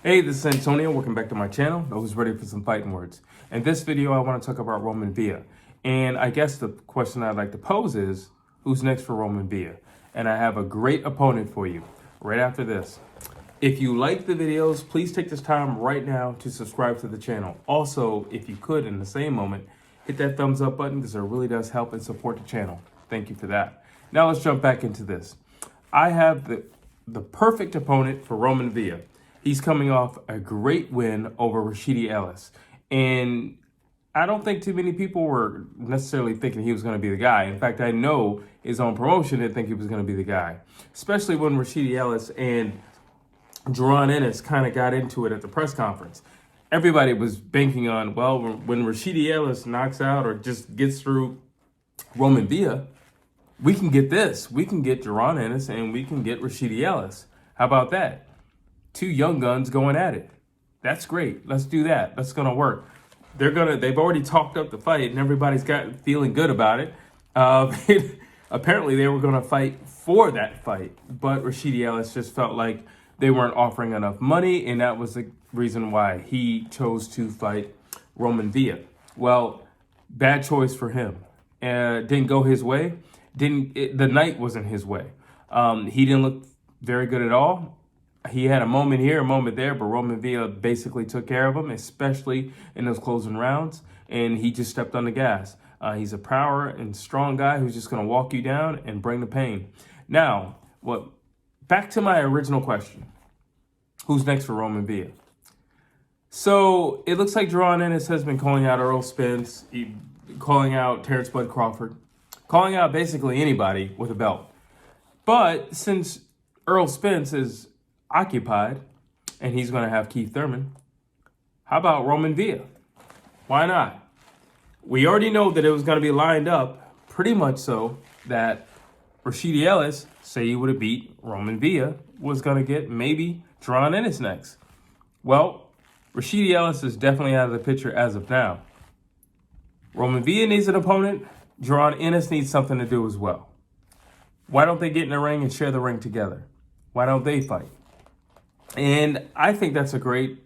Hey, this is Antonio. Welcome back to my channel. I was ready for some fighting words. In this video, I want to talk about Roiman Villa. And I guess the question I'd like to pose is, who's next for Roiman Villa? And I have a great opponent for you right after this. If you like the videos, please take this time right now to subscribe to the channel. Also, if you could, in the same moment, hit that thumbs up button because it really does help and support the channel. Thank you for that. Now let's jump back into this. I have the perfect opponent for Roiman Villa. He's coming off a great win over Rashidi Ellis. And I don't think too many people were necessarily thinking he was going to be the guy. In fact, I know his own promotion didn't think he was going to be the guy, especially when Rashidi Ellis and Jaron Ennis kind of got into it at the press conference. Everybody was banking on, well, when Rashidi Ellis knocks out or just gets through Roiman Villa, we can get this. We can get Jaron Ennis and we can get Rashidi Ellis. How about that? Two young guns going at it. That's great. Let's do that. That's gonna work. They've already talked up the fight and everybody's got feeling good about it. Apparently they were gonna fight for that fight, but Rashidi Ellis just felt like they weren't offering enough money, and that was the reason why he chose to fight Roiman Villa. Well, bad choice for him. Didn't go his way. The night wasn't his way. He didn't look very good at all. He had a moment here, a moment there, but Roiman Villa basically took care of him, especially in those closing rounds, and he just stepped on the gas. He's a power and strong guy who's just going to walk you down and bring the pain. Now, back to my original question. Who's next for Roiman Villa? So it looks like Jaron Ennis has been calling out Errol Spence, calling out Terrence Bud Crawford, calling out basically anybody with a belt. But since Errol Spence is occupied and he's going to have Keith Thurman, how about Roiman Villa? Why not? We already know that it was going to be lined up pretty much so that Rashidi Ellis, say he would have beat Roiman Villa, was going to get maybe Jaron Ennis next. Well, Rashidi Ellis is definitely out of the picture as of now. Roiman Villa needs an opponent. Jaron Ennis needs something to do as well. Why don't they get in the ring and share the ring together? Why don't they fight? And I think that's a great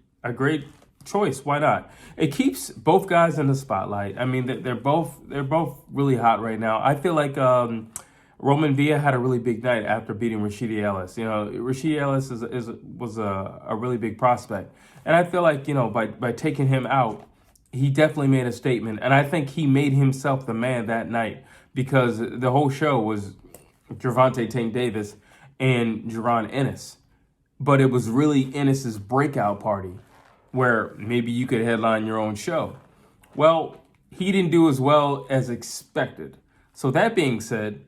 choice. Why not? It keeps both guys in the spotlight. I mean, they're both really hot right now. I feel like Roiman Villa had a really big night after beating Rashidi Ellis. You know, Rashidi Ellis was a really big prospect, and I feel like, you know, by taking him out, he definitely made a statement. And I think he made himself the man that night, because the whole show was Gervonta Tank Davis and Jaron Ennis. But it was really Ennis's breakout party where maybe you could headline your own show. Well, he didn't do as well as expected. So that being said,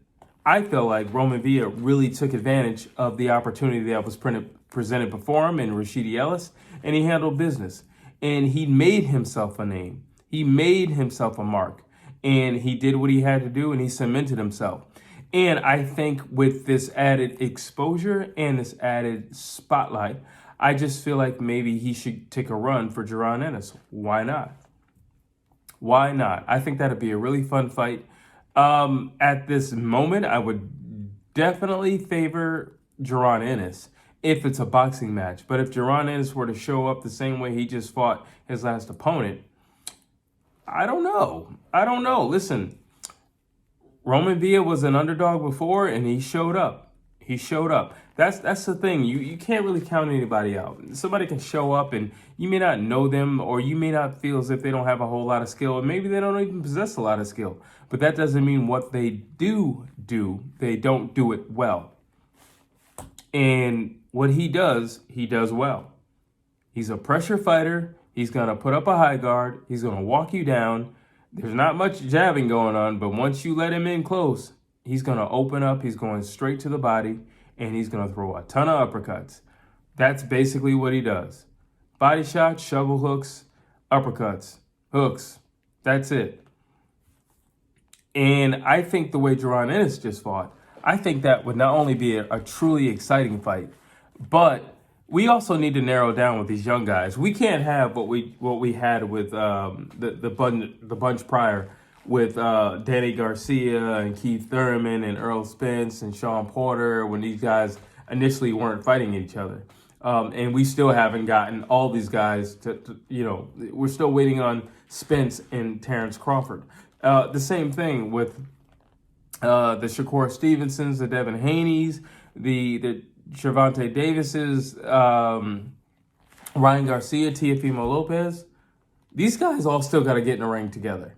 I feel like Roiman Villa really took advantage of the opportunity that was presented before him in Rashidi Ellis, and he handled business. And he made himself a name. He made himself a mark. And he did what he had to do, and he cemented himself. And I think with this added exposure and this added spotlight, I just feel like maybe he should take a run for Jaron Ennis. Why not? Why not? I think that'd be a really fun fight. At this moment, I would definitely favor Jaron Ennis if it's a boxing match. But if Jaron Ennis were to show up the same way he just fought his last opponent, I don't know. Listen, Roiman Villa was an underdog before, and he showed up. That's the thing. You can't really count anybody out. Somebody can show up, and you may not know them, or you may not feel as if they don't have a whole lot of skill, and maybe they don't even possess a lot of skill. But that doesn't mean what they do, they don't do it well. And what he does well. He's a pressure fighter. He's going to put up a high guard. He's going to walk you down. There's not much jabbing going on, but once you let him in close, he's going to open up. He's going straight to the body, and he's going to throw a ton of uppercuts. That's basically what he does. Body shots, shovel hooks, uppercuts, hooks. That's it. And I think the way Jaron Ennis just fought, I think that would not only be a truly exciting fight, but we also need to narrow down with these young guys. We can't have what we had with the bunch prior with Danny Garcia and Keith Thurman and Errol Spence and Sean Porter when these guys initially weren't fighting each other. And we still haven't gotten all these guys we're still waiting on Spence and Terrence Crawford. The same thing with the Shakur Stevensons, the Devin Haney's, the Gervonta Davises, Ryan Garcia, Teofimo Lopez. These guys all still got to get in the ring together,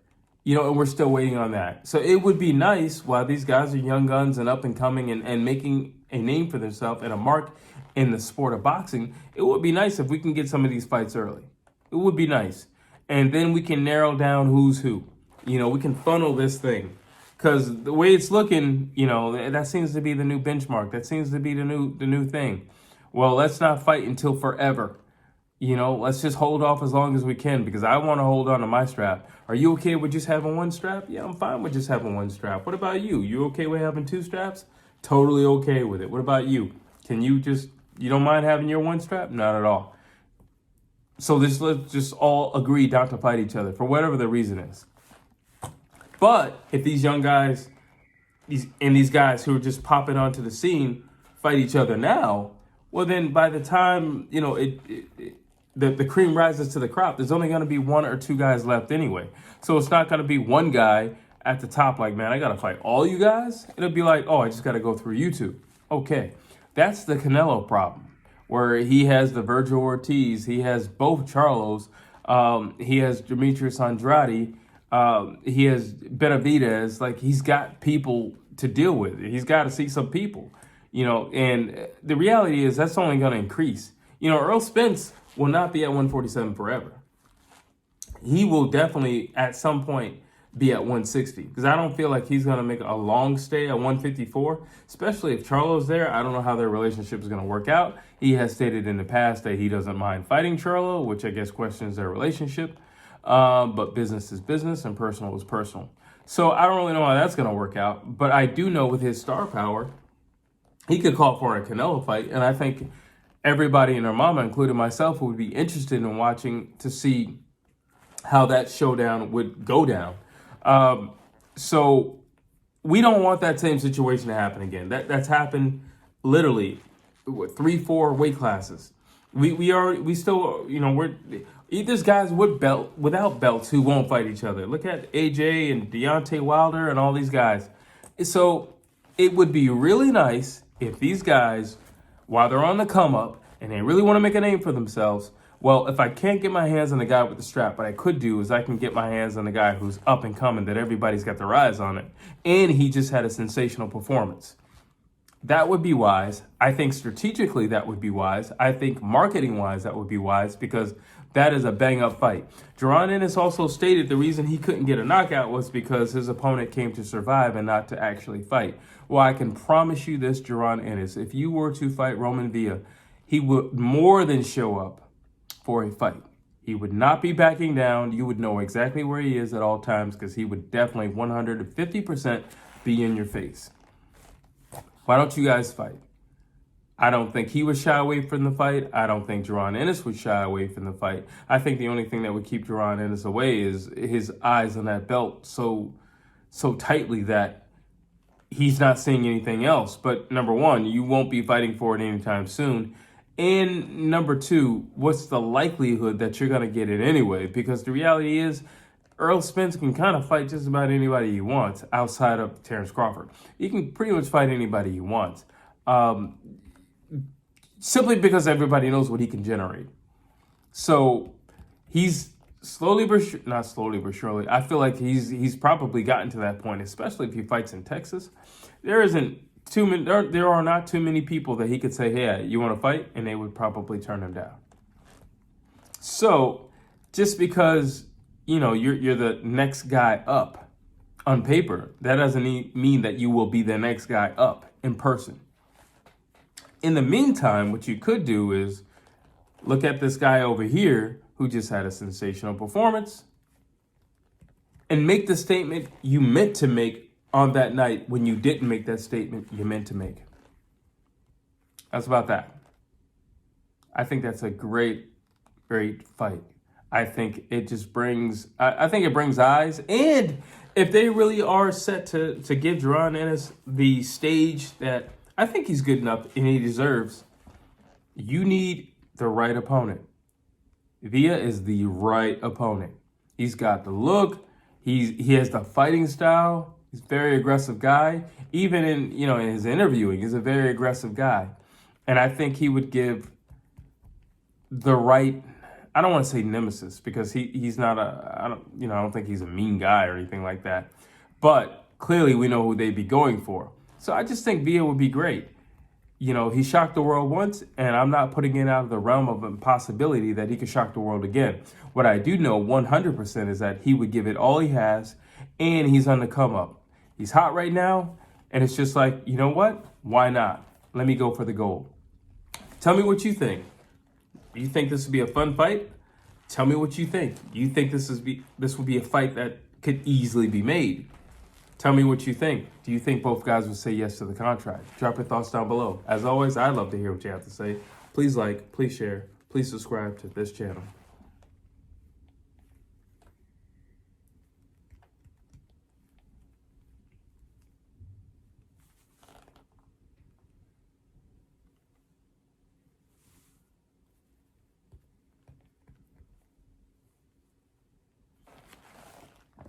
and we're still waiting on that. So it would be nice while these guys are young guns and up and coming and making a name for themselves and a mark in the sport of boxing. It would be nice if we can get some of these fights early. It would be nice. And then we can narrow down who's who. We can funnel this thing. Because the way it's looking, that seems to be the new benchmark. That seems to be the new thing. Well, let's not fight until forever. Let's just hold off as long as we can, because I want to hold on to my strap. Are you okay with just having one strap? Yeah, I'm fine with just having one strap. What about you? You okay with having two straps? Totally okay with it. What about you? You don't mind having your one strap? Not at all. So let's just all agree not to fight each other for whatever the reason is. But if these young guys, these guys who are just popping onto the scene fight each other now, well then by the time, the cream rises to the crop, there's only going to be one or two guys left anyway. So it's not going to be one guy at the top like, man, I got to fight all you guys. It'll be like, oh, I just got to go through you two. Okay, that's the Canelo problem, where he has the Virgil Ortiz, he has both Charlos, he has Demetrius Andrade, he has Benavidez. Like, he's got people to deal with. He's got to see some people, and the reality is that's only going to increase. Earl Spence will not be at 147 forever. He will definitely at some point be at 160, because I don't feel like he's going to make a long stay at 154, especially if Charlo's there. I don't know how their relationship is going to work out. He has stated in the past that he doesn't mind fighting Charlo, which I guess questions their relationship. But business is business and personal is personal. So I don't really know how that's going to work out. But I do know with his star power, he could call for a Canelo fight. And I think everybody and their mama, including myself, would be interested in watching to see how that showdown would go down. So we don't want that same situation to happen again. That's happened literally 3-4 weight classes. We still, there's guys without belts who won't fight each other. Look at AJ and Deontay Wilder and all these guys. So it would be really nice if these guys, while they're on the come up and they really want to make a name for themselves, well, if I can't get my hands on the guy with the strap, what I could do is I can get my hands on the guy who's up and coming, that everybody's got their eyes on it, and he just had a sensational performance. That would be wise. I think strategically that would be wise. I think marketing-wise that would be wise, because that is a bang-up fight. Jaron Ennis also stated the reason he couldn't get a knockout was because his opponent came to survive and not to actually fight. Well, I can promise you this, Jaron Ennis, if you were to fight Roiman Villa, he would more than show up for a fight. He would not be backing down. You would know exactly where he is at all times, because he would definitely 150% be in your face. Why don't you guys fight? I don't think he would shy away from the fight. I don't think Jaron Ennis would shy away from the fight. I think the only thing that would keep Jaron Ennis away is his eyes on that belt so tightly that he's not seeing anything else. But number one, you won't be fighting for it anytime soon. And number two, what's the likelihood that you're going to get it anyway? Because the reality is, Earl Spence can kind of fight just about anybody he wants outside of Terrence Crawford. He can pretty much fight anybody he wants. Simply because everybody knows what he can generate. So he's not slowly but surely. I feel like he's probably gotten to that point, especially if he fights in Texas. There are not too many people that he could say, hey, you want to fight? And they would probably turn him down. So just because, you're the next guy up on paper, that doesn't mean that you will be the next guy up in person. In the meantime, what you could do is look at this guy over here who just had a sensational performance and make the statement you meant to make on that night when you didn't make that statement you meant to make. That's about that. I think that's a great fight. I think it just brings, I think it brings eyes. And if they really are set to give Jaron Ennis the stage that I think he's good enough and he deserves, You need the right opponent. Villa is the right opponent. He's got the look. He has the fighting style. He's a very aggressive guy. Even in his interviewing, he's a very aggressive guy. And I think he would give the right, I don't want to say nemesis because he's not I don't think he's a mean guy or anything like that. But clearly we know who they'd be going for. So I just think Villa would be great. He shocked the world once, and I'm not putting it out of the realm of impossibility that he could shock the world again. What I do know 100% is that he would give it all he has, and he's on the come up. He's hot right now, and it's just like, you know what? Why not? Let me go for the gold. Tell me what you think. You think this would be a fun fight? Tell me what you think. You think this would be a fight that could easily be made? Tell me what you think. Do you think both guys would say yes to the contract? Drop your thoughts down below. As always, I'd love to hear what you have to say. Please like, please share, please subscribe to this channel.